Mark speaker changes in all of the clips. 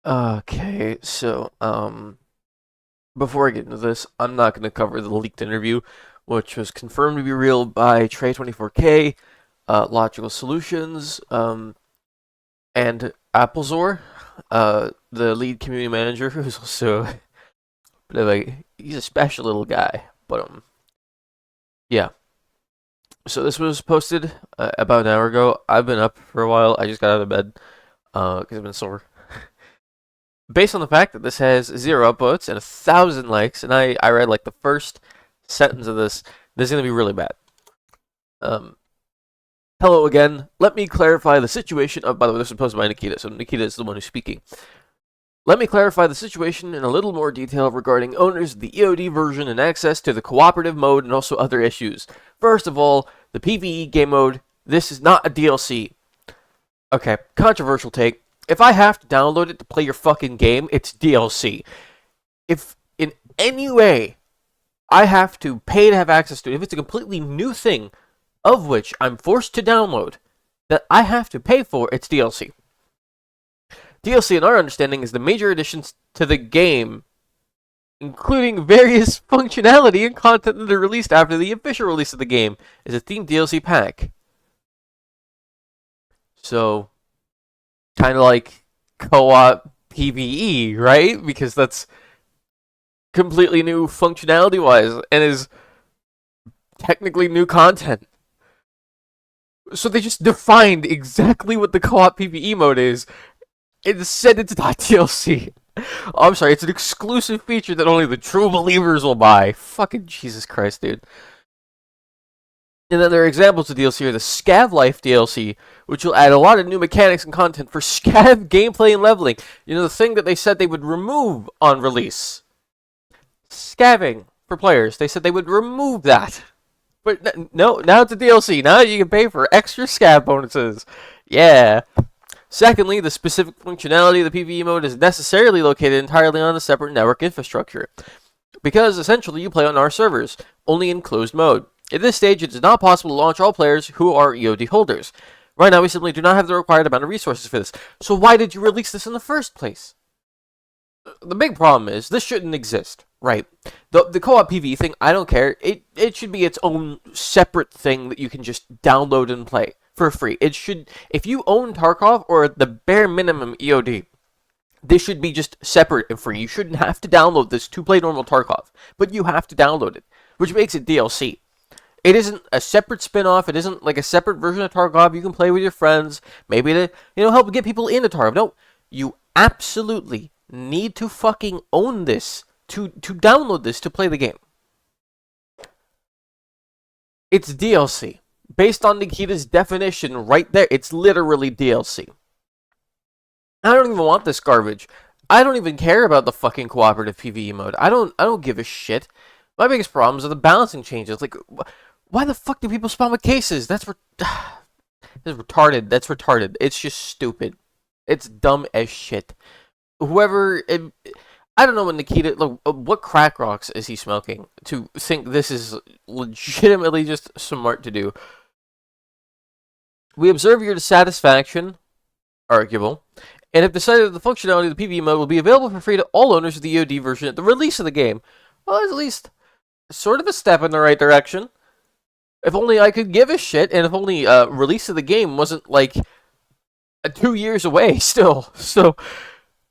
Speaker 1: Okay, so before I get into this, I'm not going to cover the leaked interview, which was confirmed to be real by Trey24K, Logical Solutions, and Applezor, the lead community manager, who's also a bit of he's a special little guy. But yeah. So this was posted about an hour ago. I've been up for a while. I just got out of bed because I've been sore. Based on the fact that this has 0 upvotes and 1,000 likes, and I read like the first sentence of this is gonna be really bad. Um, Hello again. Let me clarify the situation. Oh, by the way, this was posted by Nikita, so Nikita is the one who's speaking. Let me clarify the situation in a little more detail regarding owners of the EOD version and access to the cooperative mode and also other issues. First of all, the PvE game mode. This is not a DLC. Okay, controversial take. If I have to download it to play your fucking game, it's DLC. If in any way I have to pay to have access to it, if it's a completely new thing of which I'm forced to download that I have to pay for, it's DLC. DLC, in our understanding, is the major additions to the game, including various functionality and content that are released after the official release of the game, is a themed DLC pack. So, kind of like co-op PvE, right? Because that's completely new functionality-wise and is technically new content. So they just defined exactly what the co-op PvE mode is and said it's not DLC. Oh, I'm sorry, it's an exclusive feature that only the true believers will buy. Fucking Jesus Christ, dude. And then there are examples of DLC are the Scav Life DLC, which will add a lot of new mechanics and content for Scav gameplay and leveling. You know, the thing that they said they would remove on release. Scavving for players. They said they would remove that. But no, now it's a DLC. Now you can pay for extra Scav bonuses. Yeah. Secondly, the specific functionality of the PvE mode is necessarily located entirely on a separate network infrastructure, because essentially you play on our servers, only in closed mode. At this stage, it is not possible to launch all players who are EOD holders. Right now, we simply do not have the required amount of resources for this. So why did you release this in the first place? The big problem is, this shouldn't exist, right? The co-op PvE thing, I don't care. It should be its own separate thing that you can just download and play for free. It should, if you own Tarkov or the bare minimum EOD, this should be just separate and free. You shouldn't have to download this to play normal Tarkov, but you have to download it, which makes it DLC. It isn't a separate spin-off. It isn't like a separate version of Tarkov you can play with your friends, maybe to, help get people into Tarkov. No, you absolutely need to fucking own this to download this to play the game. It's DLC. Based on Nikita's definition right there, it's literally DLC. I don't even want this garbage. I don't even care about the fucking cooperative PvE mode. I don't give a shit. My biggest problems are the balancing changes. Like, why the fuck do people spawn with cases? That's retarded. That's retarded. It's just stupid. It's dumb as shit. I don't know what Nikita, like, what crack rocks is he smoking to think this is legitimately just smart to do? We observe your dissatisfaction, arguable, and have decided that the functionality of the PvE mode will be available for free to all owners of the EOD version at the release of the game. Well, that's at least sort of a step in the right direction. If only I could give a shit, and if only release of the game wasn't like 2 years away still. So,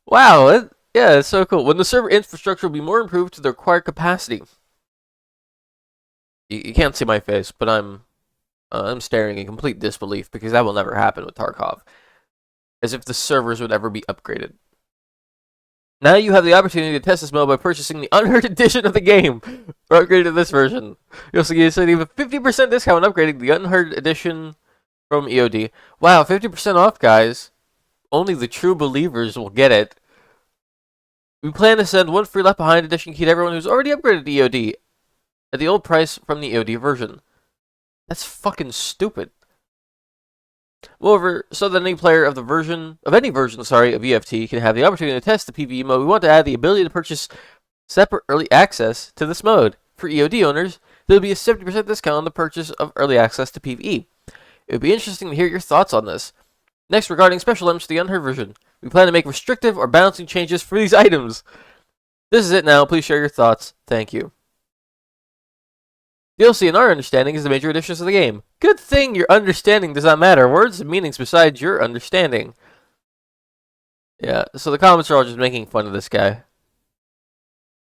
Speaker 1: wow, yeah, it's so cool. When the server infrastructure will be more improved to the required capacity. You can't see my face, but I'm staring in complete disbelief because that will never happen with Tarkov. As if the servers would ever be upgraded. Now you have the opportunity to test this mode by purchasing the unheard edition of the game, or upgrading to this version. You also get a 50% discount when upgrading the unheard edition from EOD. Wow, 50% off, guys. Only the true believers will get it. We plan to send one free Left Behind edition key to everyone who's already upgraded to EOD at the old price from the EOD version. That's fucking stupid. Moreover, so that any player of any version of EFT can have the opportunity to test the PvE mode, we want to add the ability to purchase separate early access to this mode. For EOD owners, there will be a 70% discount on the purchase of early access to PvE. It would be interesting to hear your thoughts on this. Next, regarding special items for the unheard version. We plan to make restrictive or balancing changes for these items. This is it now. Please share your thoughts. Thank you. DLC, in our understanding, is the major additions to the game. Good thing your understanding does not matter. Words and meanings besides your understanding. Yeah, so the comments are all just making fun of this guy,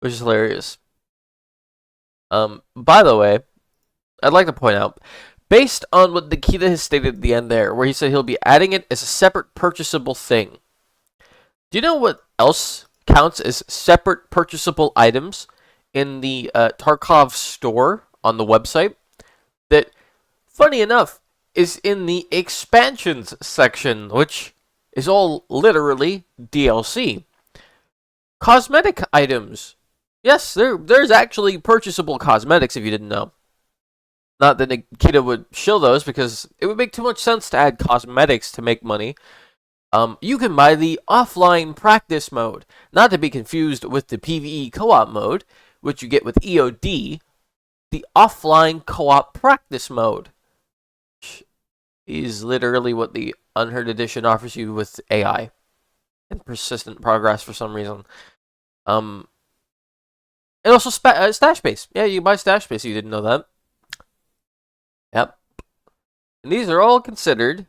Speaker 1: which is hilarious. By the way, I'd like to point out, based on what Nikita has stated at the end there, where he said he'll be adding it as a separate purchasable thing. Do you know what else counts as separate purchasable items in the Tarkov store on the website? That, funny enough, is in the expansions section, which is all literally DLC. Cosmetic items. Yes, there's actually purchasable cosmetics if you didn't know. Not that Nikita would shill those, because it would make too much sense to add cosmetics to make money. You can buy the offline practice mode, not to be confused with the PvE co-op mode, which you get with EOD, the offline co-op practice mode, which is literally what the Unheard Edition offers you with AI and persistent progress for some reason. And also stash base. Yeah, you can buy stash base. You didn't know that. Yep. And these are all considered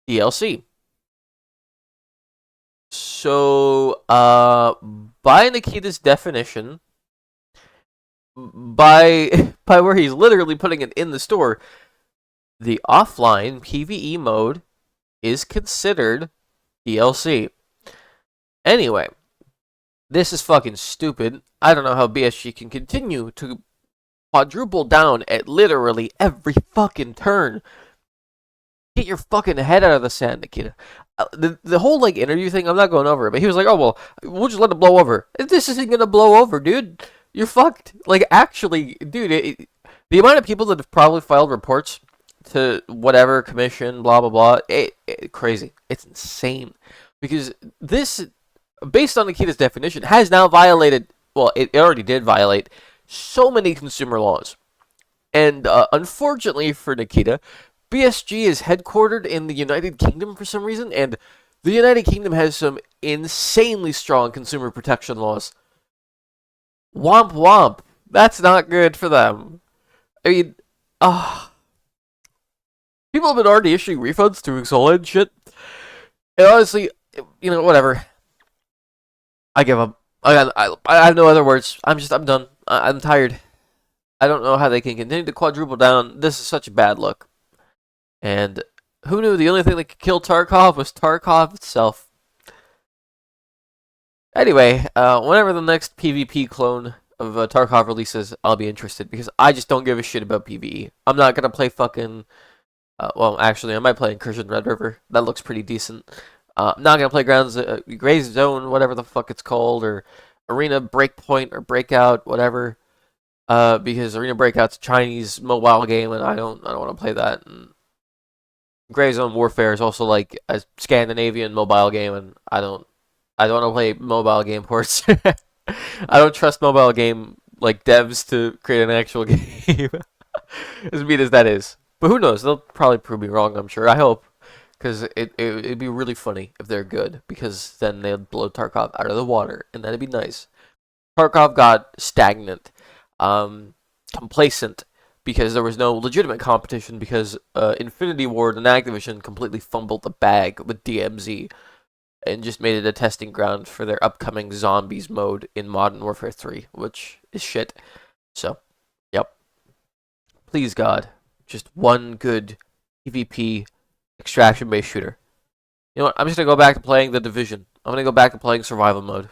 Speaker 1: DLC. So, by Nikita's definition, by where he's literally putting it in the store, the offline PvE mode is considered DLC. Anyway, this is fucking stupid. I don't know how BSG can continue to quadruple down at literally every fucking turn. Get your fucking head out of the sand, Nikita. The whole like interview thing, I'm not going over it, but he was like, "Oh well, we'll just let it blow over." This isn't gonna blow over, dude. You're fucked. Like actually, dude, the amount of people that have probably filed reports to whatever commission, blah blah blah, crazy. It's insane because this, based on Nikita's definition, has now violated. Well, it already did violate so many consumer laws, and unfortunately for Nikita, BSG is headquartered in the United Kingdom for some reason, and the United Kingdom has some insanely strong consumer protection laws. Womp womp. That's not good for them. I mean, people have been already issuing refunds through Exola and shit. And honestly, you know, whatever. I give up. I have no other words. I'm done. I'm tired. I don't know how they can continue to quadruple down. This is such a bad look. And who knew the only thing that could kill Tarkov was Tarkov itself? Anyway, whenever the next PvP clone of Tarkov releases, I'll be interested, because I just don't give a shit about PvE. I'm not gonna play fucking... well, actually, I might play Incursion Red River. That looks pretty decent. I'm not gonna play Gray Zone, whatever the fuck it's called, or Arena Breakpoint, or Breakout, whatever. Because Arena Breakout's a Chinese mobile game, and I don't want to play that. And Gray Zone Warfare is also like a Scandinavian mobile game, and I don't want to play mobile game ports. I don't trust mobile game like devs to create an actual game. As mean as that is, but who knows? They'll probably prove me wrong. I'm sure. I hope, because it'd be really funny if they're good, because then they'd blow Tarkov out of the water, and that'd be nice. Tarkov got stagnant, complacent, because there was no legitimate competition, because Infinity Ward and Activision completely fumbled the bag with DMZ and just made it a testing ground for their upcoming Zombies mode in Modern Warfare 3, which is shit. So, yep. Please, God, just one good PvP extraction-based shooter. You know what? I'm just going to go back to playing The Division. I'm going to go back to playing Survival Mode.